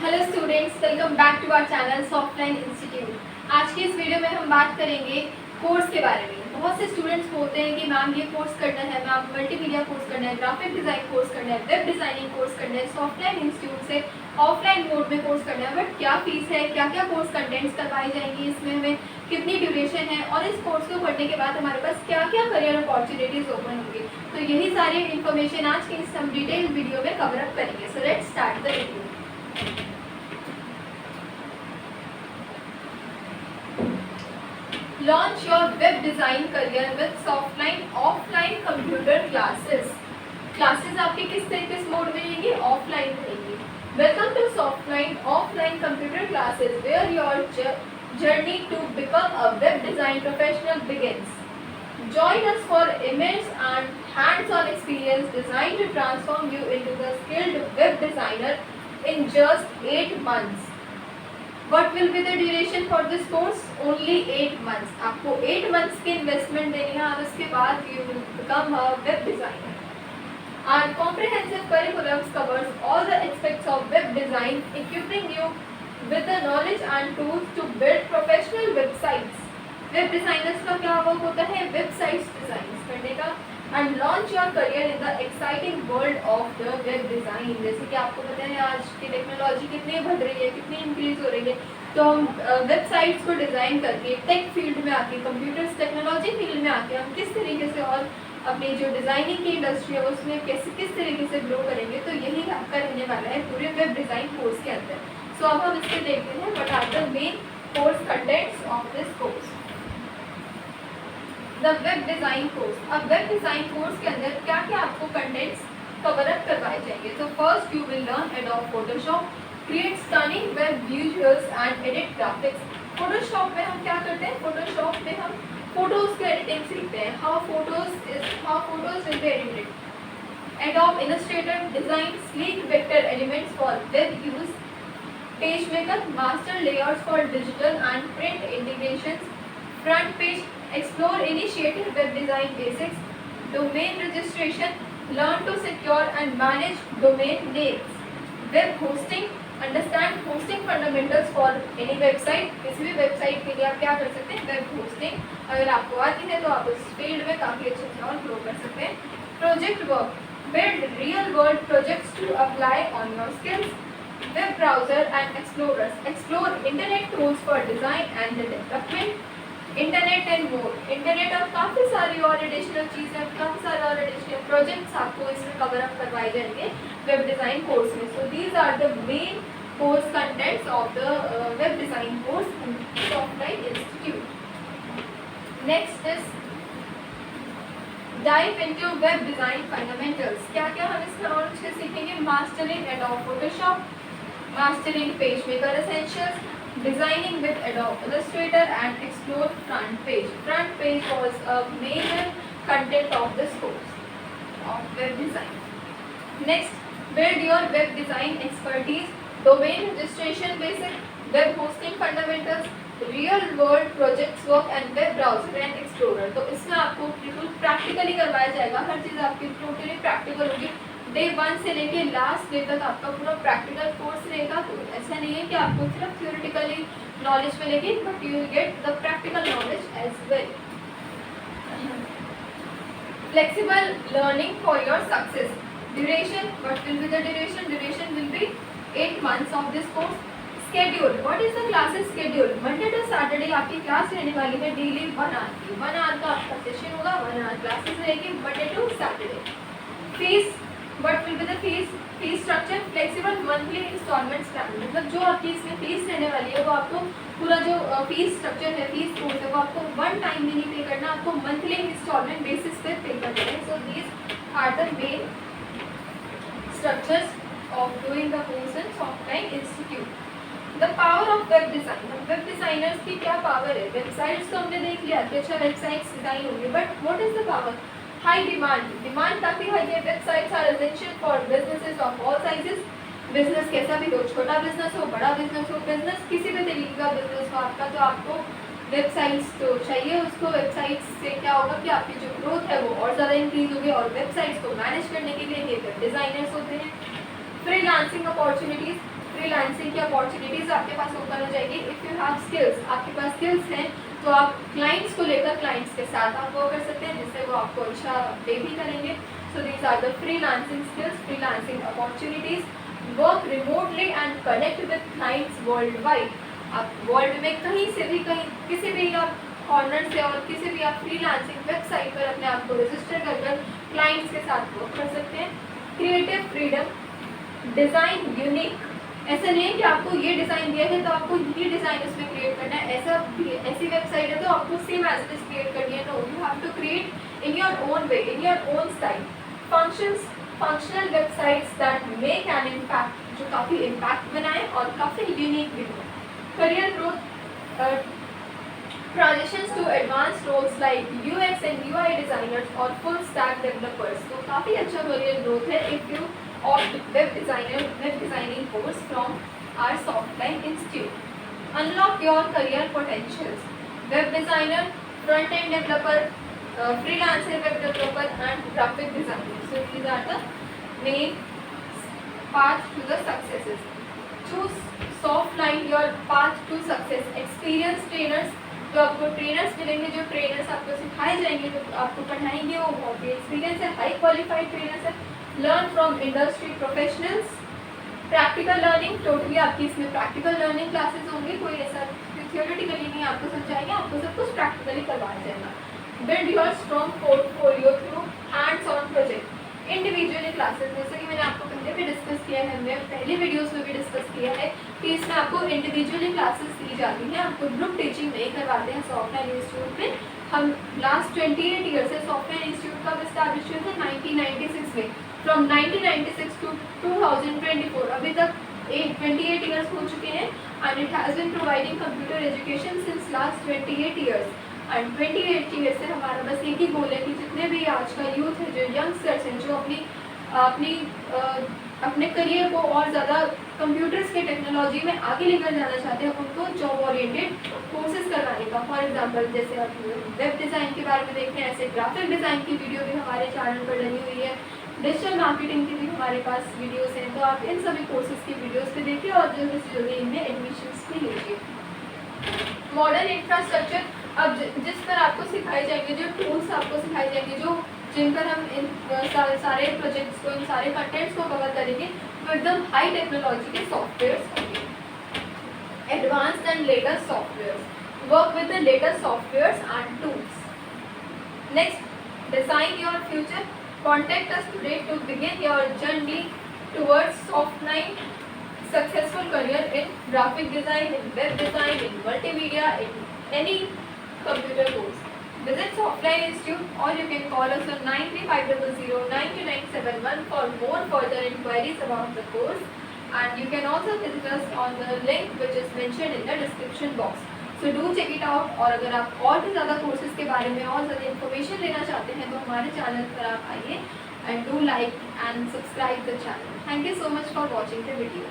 Hello students, welcome back to our channel Softline institute. आज की इस वीडियो में हम बात करेंगे कोर्स के बारे में। बहुत से स्टूडेंट्स बोलते हैं कि मैम ये कोर्स करना है, मैम मल्टीमीडिया कोर्स करना है, ग्राफिक डिज़ाइन कोर्स करना है, वेब डिज़ाइनिंग कोर्स करना है, सॉफ्टलाइन इंस्टीट्यूट से ऑफलाइन मोड में कोर्स करना है, बट क्या फीस है, क्या क्या कोर्स कंटेंट्स करवाई जाएंगी, इसमें हमें कितनी ड्यूरेशन है और इस कोर्स को पढ़ने के बाद हमारे पास क्या क्या करियर अपॉर्चुनिटीज़ ओपन होंगी। तो यही सारी इन्फॉर्मेशन आज की इस हम डिटेल वीडियो में कवर अप करेंगे। So let's start the video. Launch your web design career with Softline offline computer classes. Classes आपके किस मोड में रहेंगी? ऑफलाइन रहेंगी। Welcome to Softline offline computer classes where your journey to become a web design professional begins. Join us for immense and hands-on experience designed to transform you into the skilled web designer in just 8 months. What will be the duration for this course? Only 8 months. आपको 8 months की investment देनी है और उसके बाद you will become a web designer. Our comprehensive curriculum covers all the aspects of web design, equipping you with the knowledge and tools to build professional websites. Web designers का क्या work होता है? Websites design करने का। And launch your career in the exciting world of the web design. जैसे कि आपको पता है आज की टेक्नोलॉजी कितनी बढ़ रही है, कितनी इंक्रीज हो रही है, तो हम वेबसाइट्स को डिज़ाइन करके टेक फील्ड में आके, कंप्यूटर्स टेक्नोलॉजी फील्ड में आके हम किस तरीके से और अपनी जो डिज़ाइनिंग की इंडस्ट्री है उसमें किस तरीके से ग्रो करेंगे, तो यही आपका रहने वाला है पूरे वेब डिज़ाइन कोर्स के अंदर। सो अब हम इसके देखते हैं what are the main course contents of this course. The web design course. अब वेब डिज़ाइन कोर्स के अंदर क्या क्या आपको कंटेंट्स कवर अप करवाए जाएंगे। तो first you will learn adobe Photoshop, create stunning web visuals and edit graphics. Photoshop में हम क्या करते हैं? फोटोशॉप में हम फोटोज की एडिटिंग सीखते हैं। How photos will be edited. Adobe Illustrator, design sleek vector elements for web use, page maker, master layouts for digital and print integrations, front page, explore initiative web design basics, domain registration, learn to secure and manage domain names, web hosting, understand hosting fundamentals for any website। किसी भी website के लिए आप क्या कर सकते हैं? Web hosting अगर आपको आती है तो आप उस फील्ड में काफ़ी अच्छे से और ग्रो कर सकते हैं। Project work, build real world projects to apply on your skills, web browser and explorers, explore internet tools for design and development, internet and more. Internet और काफ़ी सारी और एडिशनल चीज़ें, काफ़ी सारे और एडिशनल प्रोजेक्ट्स आपको इसमें कवर अप करवाए जाएंगे वेब डिज़ाइन कोर्स में। So these are the main course contents of the web design course in Softline institute. Next is dive into web design fundamentals. क्या क्या हम इसमें और अच्छे सीखेंगे? Mastering Adobe Photoshop, mastering page maker essentials, designing with Adobe Illustrator and explore front page. Front page was a major content of this course of web design. Next, build your web design expertise, domain registration basic, web hosting fundamentals, real world projects work and web browser and explorer। तो इसमें आपको बिल्कुल practically करवाया जाएगा, हर चीज़ आपकी totally practical होगी। Day 1 से लेके लास्ट डे तक आपका पूरा प्रैक्टिकल कोर्स रहेगा। तो ऐसा नहीं है कि आपको सिर्फ थ्योरेटिकली नॉलेज मिलेगी, but you will get the practical knowledge as well. Flexible learning for your success. Duration, what will be the duration? Duration will be 8 months of this course. Schedule, what is the classes schedule? Monday to Saturday आपकी class रहने वाली है daily 1 hour की। 1 hour का आपका session होगा, 1 hour classes रहेगी Monday to Saturday. Fees, what will be the fees structure? Flexible monthly instalments plan. मतलब जो आपकी इसमें फीस रहने वाली है वो आपको पूरा जो फीस स्ट्रक्चर है, फीस कोर्स है, वो आपको वन टाइम भी नहीं पे करना, आपको मंथली इंस्टॉलमेंट बेसिस पे पे करना है। So these are the main structures of doing the course in Softline institute. The power of web design. Web designers की क्या पावर है? वेबसाइट्स तो हमने देख लिया कि अच्छा वेबसाइट्स डिज़ाइन होंगी, but what is the power? High demand काफ़ी हाई है। Websites are essential for businesses of all sizes. Business कैसा भी हो, छोटा बिजनेस हो, बड़ा बिजनेस हो, बिजनेस किसी भी तरीके का बिजनेस हो आपका, तो आपको वेबसाइट्स तो चाहिए। उसको वेबसाइट्स से क्या होगा कि आपकी जो ग्रोथ है वो और ज़्यादा इंक्रीज होगी। और वेबसाइट्स को मैनेज करने के लिए ये वेब डिज़ाइनर्स होते हैं। Freelancing opportunities. फ्रीलांसिंग की अपॉर्चुनिटीज आपके पास ओपन हो जाएगी। इफ़ यू हैव स्किल्स, आपके पास स्किल्स हैं तो आप क्लाइंट्स को लेकर क्लाइंट्स के साथ आप वो कर सकते हैं जिससे वो आपको अच्छा पे भी करेंगे। So these are the freelancing skills, freelancing opportunities. Work remotely and connect with clients worldwide. आप वर्ल्ड में कहीं से भी, कहीं किसी भी आप कॉर्नर से और किसी भी आप फ्रीलांसिंग वेबसाइट पर अपने आप को रजिस्टर कर क्लाइंट्स के साथ वर्क कर सकते हैं। क्रिएटिव फ्रीडम, डिज़ाइन यूनिक, ऐसा नहीं है कि आपको ये डिज़ाइन दिया है तो आपको ये डिज़ाइन उसमें क्रिएट करना है, ऐसा ऐसी वेबसाइट है तो आपको same as it is create करनी है। No, you have to create in your own way, in your own style. Functions, functional websites that make an impact, जो काफ़ी इम्पैक्ट बनाए और काफ़ी यूनिक भी हो। Career growth, transitions to advanced roles like UX and UI designers or full stack developers। तो काफ़ी अच्छा करियर ग्रोथ है if you opt web designing course from our Softline Institute। Unlock your career potentials, web designer, front end developer, freelancer web developer and graphic designer। So these are the main path to the successes। Choose Softline your path to success। Experienced trainers, तो आपको trainers मिलेंगे, जो trainers आपको सिखाए जाएंगे, जो आपको पढ़ाएंगे वो बहुत ही एक्सपीरियंस है, हाई क्वालिफाइड ट्रेनर्स है। Learn from industry professionals. Practical learning, totally आपकी इसमें प्रैक्टिकल लर्निंग क्लासेस होंगी, कोई ऐसा थियोरेटिकली नहीं आपको समझाएंगे, आपको सब कुछ प्रैक्टिकली करवाया जाएगा। Build your strong portfolio through hands on project. Individually classes, जैसे कि मैंने आपको पहले भी डिस्कस किया है, हमने पहले वीडियोस में भी डिस्कस किया है कि इसमें आपको इंडिविजुअली क्लासेस दी जाती हैं, आपको ग्रुप टीचिंग नहीं करवाते हैं सॉफ्टलाइन इंस्टीट्यूट में। हम लास्ट 28 ईयर से सॉफ्टलाइन इंस्टीट्यूट का इस्टेब्लिश हुए थे 1996 में। फ्रॉम 1996 टू 2024 अभी तक 28 ईयर्स हो चुके हैं and it has been providing computer education since last 28 years. And 28 year से हमारा बस एक ही गोल है कि जितने भी आज का यूथ है, जो यंगस्टर्स हैं, जो अपने करियर को और ज़्यादा कंप्यूटर्स के टेक्नोलॉजी में आगे लेकर जाना चाहते हैं, उनको जॉब ओरिएंटेड कोर्सेज करवाने का। फॉर एग्जांपल जैसे आप वेब डिज़ाइन के बारे में देखें, ऐसे ग्राफिक डिज़ाइन की वीडियो भी हमारे चैनल पर डली हुई है, डिजिटल मार्केटिंग की भी हमारे पास वीडियोज़ हैं, तो आप इन सभी कोर्सेज की वीडियोज़ पे देखिए और जल्दी से जल्दी इनमें एडमिशन्स भी लीजिए। मॉडर्न इंफ्रास्ट्रक्चर, अब जिस पर आपको सिखाए जाएंगे, जो टूल्स आपको सिखाए जाएंगे, जो जिन पर हम इन सारे प्रोजेक्ट्स को, इन सारे कंटेंट्स को कवर करेंगे, वो एकदम हाई टेक्नोलॉजी के सॉफ्टवेयर्स होंगे। Advanced and latest softwares, work with the latest softwares and tools. Next, design your future. Contact us today to begin your journey towards Softline successful career in graphic design, in web design, in multimedia, in any computer course। Visit Softline Institute or you can call us on 93500 for more further inquiries about the course, and you can also visit us on the link which is mentioned in the description box। So do check it out। और अगर आप और भी ज़्यादा courses के बारे में और ज़्यादा इन्फॉर्मेशन लेना चाहते हैं तो हमारे चैनल पर आप आइए and do like and subscribe the channel। Thank you so much for watching the video।